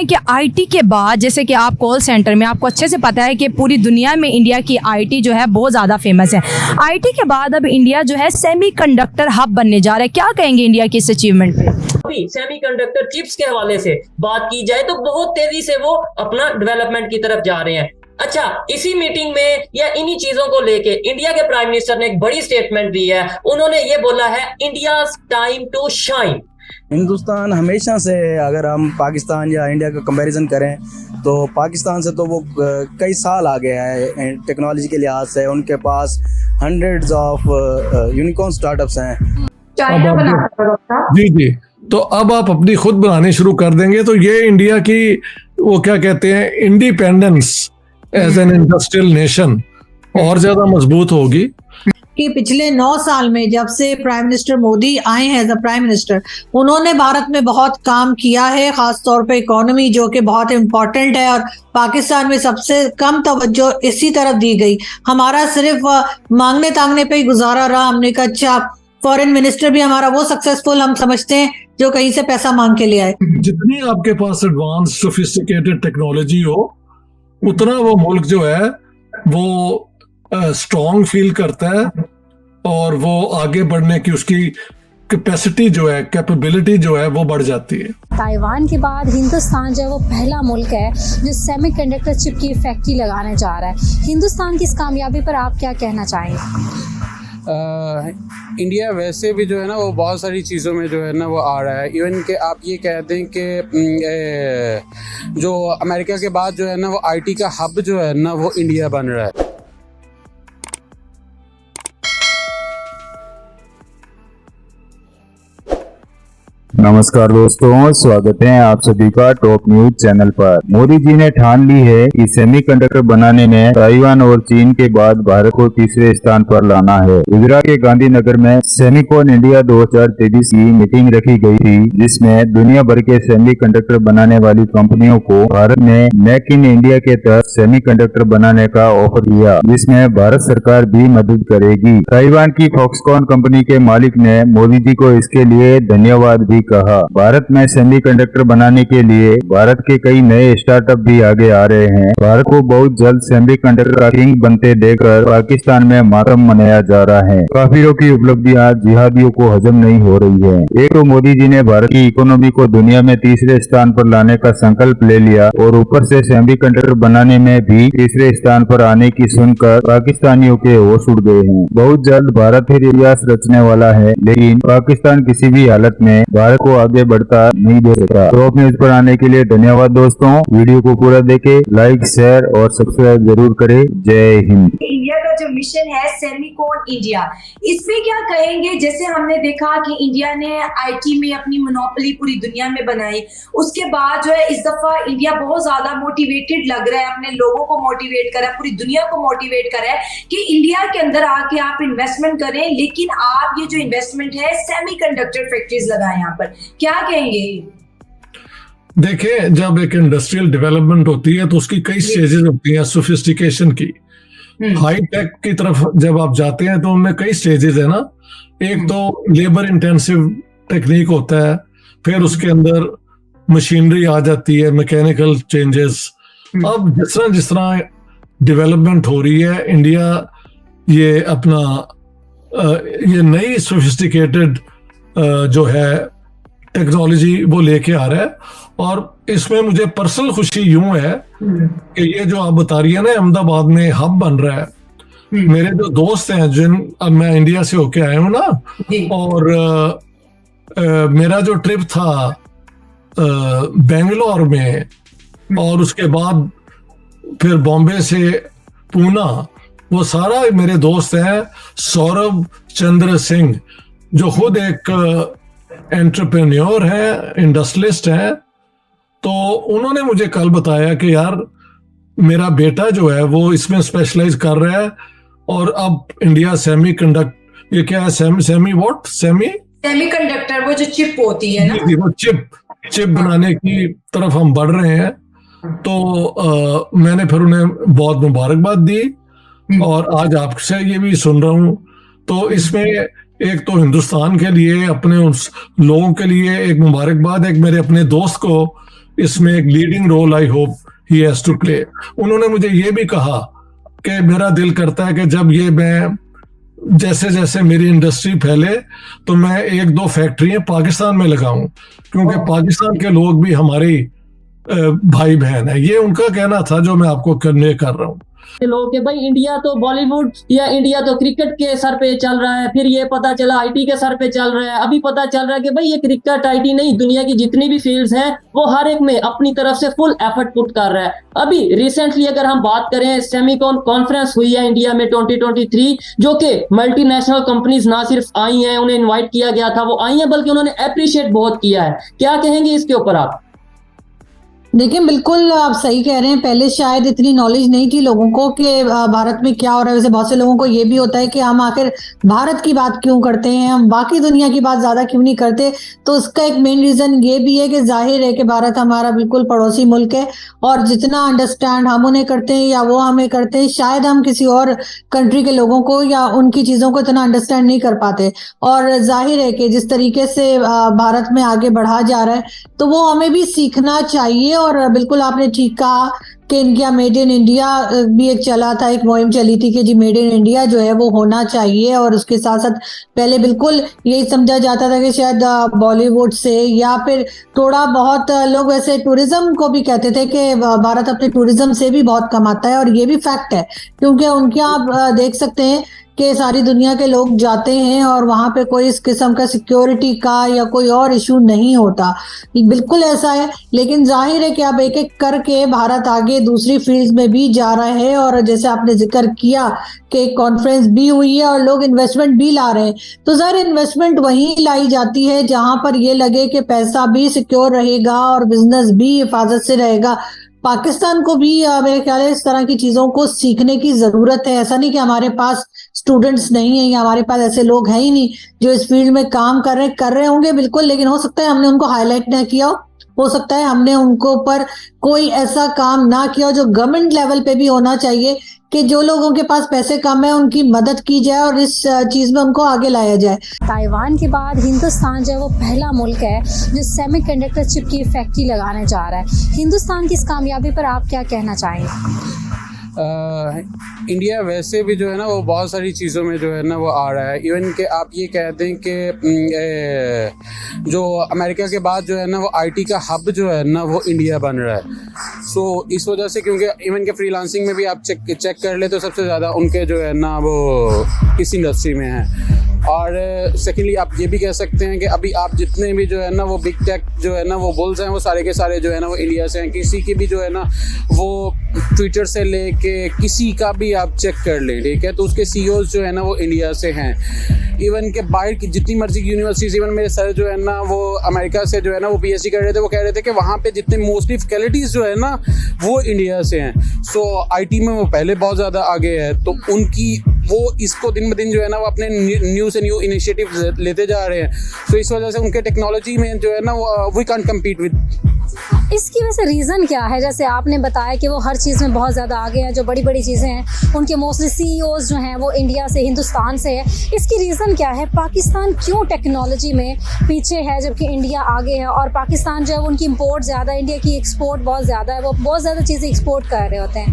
हैं कि आईटी के बाद, जैसे कि आप कॉल सेंटर में, आपको अच्छे से पता है कि पूरी दुनिया में इंडिया की आईटी जो है बहुत ज़्यादा फेमस है। आईटी के बाद अब इंडिया जो है सेमीकंडक्टर हब बनने जा रहा है। क्या कहेंगे इंडिया की इस अचीवमेंट पे? अभी सेमीकंडक्टर चिप्स के हवाले से बात की जाए तो बहुत तेजी से वो अपना डेवलपमेंट की तरफ जा रहे हैं। अच्छा, इसी मीटिंग में या इन्हीं चीजों को लेके इंडिया के प्राइम मिनिस्टर ने एक बड़ी स्टेटमेंट दी है। उन्होंने ये बोला है, India time to shine. Hindustan हमेशा से, अगर हम पाकिस्तान या इंडिया का कंपैरिजन करें तो पाकिस्तान से तो वो कई साल आगे है टेक्नोलॉजी के लिहाज से। उनके पास हंड्रेड्स ऑफ यूनिकॉर्न स्टार्टअप्स हैं। जी, तो अब आप अपनी खुद बनानी शुरू कर देंगे तो ये इंडिया की, वो क्या कहते हैं, independence as an industrial nation और ज्यादा मजबूत होगी। कि पिछले 9 साल में जब से प्राइम मिनिस्टर मोदी आए हैं एज अ प्राइम मिनिस्टर, उन्होंने भारत में बहुत काम किया है, खास तौर पे इकोनॉमी जो कि बहुत इम्पोर्टेंट है, और पाकिस्तान में सबसे कम तवज्जो इसी तरफ दी गई। हमारा सिर्फ मांगने तांगने पे ही गुजारा रहा। हमने कहा अच्छा, फॉरेन मिनिस्टर भी हमारा वो सक्सेसफुल हम समझते हैं जो कहीं से पैसा मांग के ले आए। जितनी आपके पास एडवांस सोफिस्टिकेटेड टेक्नोलॉजी हो, उतना वो मुल्क जो है वो स्ट्रॉन्ग फील करता है और वो आगे बढ़ने की उसकी कैपेसिटी जो है, कैपेबिलिटी जो है वो बढ़ जाती है। ताइवान के बाद हिंदुस्तान जो है वो पहला मुल्क है जो सेमीकंडक्टर चिप की फैक्ट्री लगाने जा रहा है। हिंदुस्तान की इस कामयाबी पर आप क्या कहना चाहेंगे? इंडिया वैसे भी जो है ना वो बहुत सारी चीज़ों में जो है ना वो आ रहा है। इवन कि आप ये कहते हैं कि जो अमेरिका के बाद जो है ना वो आईटी का हब जो है ना वो इंडिया बन रहा है। नमस्कार दोस्तों, स्वागत है आप सभी का टॉप न्यूज चैनल पर। मोदी जी ने ठान ली है कि सेमीकंडक्टर बनाने में ताइवान और चीन के बाद भारत को तीसरे स्थान पर लाना है। गुजरात के गांधीनगर में सेमीकॉन इंडिया 2023 की मीटिंग रखी गई थी, जिसमें दुनिया भर के सेमीकंडक्टर बनाने वाली कंपनियों को भारत ने मेक इन इंडिया के तहत सेमीकंडक्टर बनाने का ऑफर दिया, जिसमें भारत सरकार भी मदद करेगी। ताइवान की फॉक्सकॉन कंपनी के मालिक ने मोदी जी को इसके लिए धन्यवाद भी कहा। भारत में सेमीकंडक्टर बनाने के लिए भारत के कई नए स्टार्टअप भी आगे आ रहे हैं। भारत को बहुत जल्द सेमीकंडक्टर का किंग बनते देखकर पाकिस्तान में मातम मनाया जा रहा है। काफिरों की उपलब्धियां जिहादियों को हजम नहीं हो रही है। एक तो मोदी जी ने भारत की इकोनॉमी को दुनिया में तीसरे स्थान पर लाने का संकल्प ले लिया और ऊपर से सेमीकंडक्टर बनाने में भी तीसरे स्थान पर आने की सुनकर पाकिस्तानियों के होश उड़ गए हैं। बहुत जल्द भारत फिर इतिहास रचने वाला है, लेकिन पाकिस्तान किसी भी हालत में भारत को आगे बढ़ता नहीं दे सकता। टॉप न्यूज पर आने के लिए धन्यवाद दोस्तों। वीडियो को पूरा देखें, लाइक, शेयर और सब्सक्राइब जरूर करें। जय हिंद। इंडिया का जो मिशन है सेमीकॉन इंडिया, इसमें क्या कहेंगे? जैसे हमने देखा कि इंडिया ने आईटी में अपनी मोनोपोली पूरी दुनिया में बनाई, उसके बाद जो है इस दफा इंडिया बहुत ज्यादा मोटिवेटेड लग रहा है, अपने लोगों को मोटिवेट कर रहा है, पूरी दुनिया को मोटिवेट कर रहा है कि इंडिया के अंदर आके आप इन्वेस्टमेंट करें, लेकिन आप ये जो इन्वेस्टमेंट है सेमीकंडक्टर फैक्ट्रीज लगाएं यहाँ पर। क्या कहेंगे? देखिए, जब एक इंडस्ट्रियल डेवलपमेंट होती है तो उसकी कई स्टेजेस होती हैं सोफिस्टिकेशन की। हाई टेक की तरफ जब आप जाते हैं तो उनमें कई स्टेजेस है ना। एक तो लेबर इंटेंसिव टेक्निक होता है, फिर उसके अंदर मशीनरी आ जाती है, मैकेनिकल चेंजेस। अब जिस तरह डेवलपमेंट हो रही है, इंडिया ये अपना ये नई सोफिस्टिकेटेड जो है टेक्नोलॉजी वो लेके आ रहा है। और इसमें मुझे पर्सनल खुशी यूं है कि ये जो आप बता रही है ना, अहमदाबाद में हब बन रहा है। मेरे जो दोस्त हैं, अब मैं इंडिया से होके आया हूं ना, और मेरा जो ट्रिप था बेंगलोर में और उसके बाद फिर बॉम्बे से पूना, वो सारा मेरे दोस्त हैं। सौरभ चंद्र सिंह जो खुद एक एंटरप्रेन्योर है, इंडस्ट्रियलिस्ट है, तो उन्होंने मुझे कल बताया कि यार मेरा बेटा जो है वो इसमें स्पेशलाइज कर रहा है और अब इंडिया सेमीकंडक्टर, ये क्या है, सेमीकंडक्टर वो जो चिप होती है ना, वो चिप बनाने की तरफ हम बढ़ रहे हैं। तो मैंने फिर उन्हें बहुत मुबारकबाद दी और आज आपसे ये भी सुन रहा हूँ। तो इसमें एक तो हिंदुस्तान के लिए, अपने उस लोगों के लिए एक मुबारकबाद, एक मेरे अपने दोस्त को इसमें एक leading role I hope he has to play. उन्होंने मुझे ये भी कहा कि मेरा दिल करता है कि जब ये मैं जैसे जैसे मेरी इंडस्ट्री फैले तो मैं 1-2 फैक्ट्रियां पाकिस्तान में लगाऊं, क्योंकि पाकिस्तान के लोग भी हमारे भाई बहन है। ये उनका कहना था जो मैं आपको कन्वे कर रहा हूँ। लोग कि भाई इंडिया तो बॉलीवुड या इंडिया तो क्रिकेट के सर पे चल रहा है, फिर ये पता चला आईटी के सर पे चल रहा है, अभी पता चल रहा है कि भाई ये क्रिकेट आईटी नहीं, दुनिया की जितनी भी फील्ड्स हैं वो हर एक में अपनी तरफ से फुल एफर्ट पुट कर रहा है। अभी रिसेंटली अगर हम बात करें, सेमिकॉन कॉन्फ्रेंस हुई है इंडिया में 2023, जो कि मल्टीनेशनल कंपनीज ना सिर्फ आई हैं, उन्हें इन्वाइट किया गया था, वो आई हैं, बल्कि उन्होंने अप्रिशिएट बहुत किया है। क्या कहेंगे इसके ऊपर आप? देखिए, बिल्कुल आप सही कह रहे हैं। पहले शायद इतनी नॉलेज नहीं थी लोगों को कि भारत में क्या हो रहा है। वैसे बहुत से लोगों को ये भी होता है कि हम आखिर भारत की बात क्यों करते हैं, हम बाकी दुनिया की बात ज्यादा क्यों नहीं करते। तो उसका एक मेन रीजन ये भी है कि जाहिर है कि भारत हमारा बिल्कुल पड़ोसी मुल्क है, और जितना अंडरस्टैंड हम उन्हें करते हैं या वो हमें करते हैं, शायद हम किसी और कंट्री के लोगों को या उनकी चीजों को इतना अंडरस्टैंड नहीं कर पाते। और जाहिर है कि जिस तरीके से भारत में आगे बढ़ा जा रहा है तो वो हमें भी सीखना चाहिए। और बिल्कुल आपने ठीक कहा कि इनका मेड इन इंडिया भी एक चला था, एक मुहिम चली थी कि जी मेड इन इंडिया जो है वो होना चाहिए। और उसके साथ साथ पहले बिल्कुल यही समझा जाता था कि शायद बॉलीवुड से या फिर थोड़ा बहुत लोग वैसे टूरिज्म को भी कहते थे कि भारत अपने टूरिज्म से भी बहुत कमाता है। और ये भी फैक्ट है, क्योंकि उनके आप देख सकते हैं कि सारी दुनिया के लोग जाते हैं और वहां पे कोई इस किस्म का सिक्योरिटी का या कोई और इशू नहीं होता। बिल्कुल ऐसा है, लेकिन जाहिर है कि अब एक एक करके भारत आगे दूसरी फील्ड्स में भी जा रहा है। और जैसे आपने जिक्र किया कि कॉन्फ्रेंस भी हुई है और लोग इन्वेस्टमेंट भी ला रहे हैं, तो ज़ाहिर इन्वेस्टमेंट वहीं लाई जाती है जहां पर ये लगे कि पैसा भी सिक्योर रहेगा और बिजनेस भी हिफाजत से रहेगा। पाकिस्तान को भी मेरे ख्याल है इस तरह की चीजों को सीखने की जरूरत है। ऐसा नहीं कि हमारे पास स्टूडेंट्स नहीं है या हमारे पास ऐसे लोग हैं ही नहीं जो इस फील्ड में काम कर रहे होंगे, बिल्कुल, लेकिन हो सकता है हमने उनको हाईलाइट ना किया हो सकता है हमने उनको ऊपर कोई ऐसा काम ना किया जो गवर्नमेंट लेवल पे भी होना चाहिए कि जो लोगों के पास पैसे कम है उनकी मदद की जाए और इस चीज में उनको आगे लाया जाए। ताइवान के बाद हिंदुस्तान जो है वो पहला मुल्क है जो सेमीकंडक्टर चिप की फैक्ट्री लगाने जा रहा है। हिंदुस्तान की इस कामयाबी पर आप क्या कहना चाहेंगे? इंडिया वैसे भी जो है ना वो बहुत सारी चीज़ों में जो है ना वो आ रहा है। इवन कि आप ये कहते हैं कि जो अमेरिका के बाद जो है ना वो आईटी का हब जो है ना वो इंडिया बन रहा है। सो इस वजह से, क्योंकि इवन के फ्रीलांसिंग में भी आप चेक कर ले तो सबसे ज़्यादा उनके जो है ना वो इस इंडस्ट्री में हैं। और सेकेंडली आप ये भी कह सकते हैं कि अभी आप जितने भी जो है ना वो बिग टेक जो है ना वो बुल्स हैं वो सारे के सारे जो है ना वो इंडिया से हैं। किसी की भी जो है ना वो ट्विटर से लेके किसी का भी आप चेक कर लें, ठीक है, तो उसके सीईओज जो है ना वो इंडिया से हैं। इवन के बाहर की जितनी मर्जी यूनिवर्सिटीज़, इवन मेरे सर जो है ना वो अमेरिका से जो है ना वो पीएचडी कर रहे थे, वो कह रहे थे कि वहाँ पे जितने मोस्टली फैकल्टीज़ जो है ना वो इंडिया से हैं। सो आईटी में वो पहले बहुत ज़्यादा आगे है, तो उनकी वो इसको दिन ब दिन जो है ना वो अपने न्यू से न्यू इनिशिएटिव लेते जा रहे हैं। तो इस वजह से उनके टेक्नोलॉजी में जो है ना वो वी कांट कम्पीट विद। इसकी वजह से रीज़न क्या है? जैसे आपने बताया कि वो हर चीज़ में बहुत ज़्यादा आगे हैं, जो बड़ी बड़ी चीज़ें हैं उनके मोस्टली सीईओज जो हैं वो इंडिया से, हिंदुस्तान से है। इसकी रीज़न क्या है? पाकिस्तान क्यों टेक्नोलॉजी में पीछे है जबकि इंडिया आगे है? और पाकिस्तान जो है उनकी इंपोर्ट ज़्यादा है, इंडिया की एक्सपोर्ट बहुत ज़्यादा है, वो बहुत ज़्यादा चीज़ें एक्सपोर्ट कर रहे होते हैं।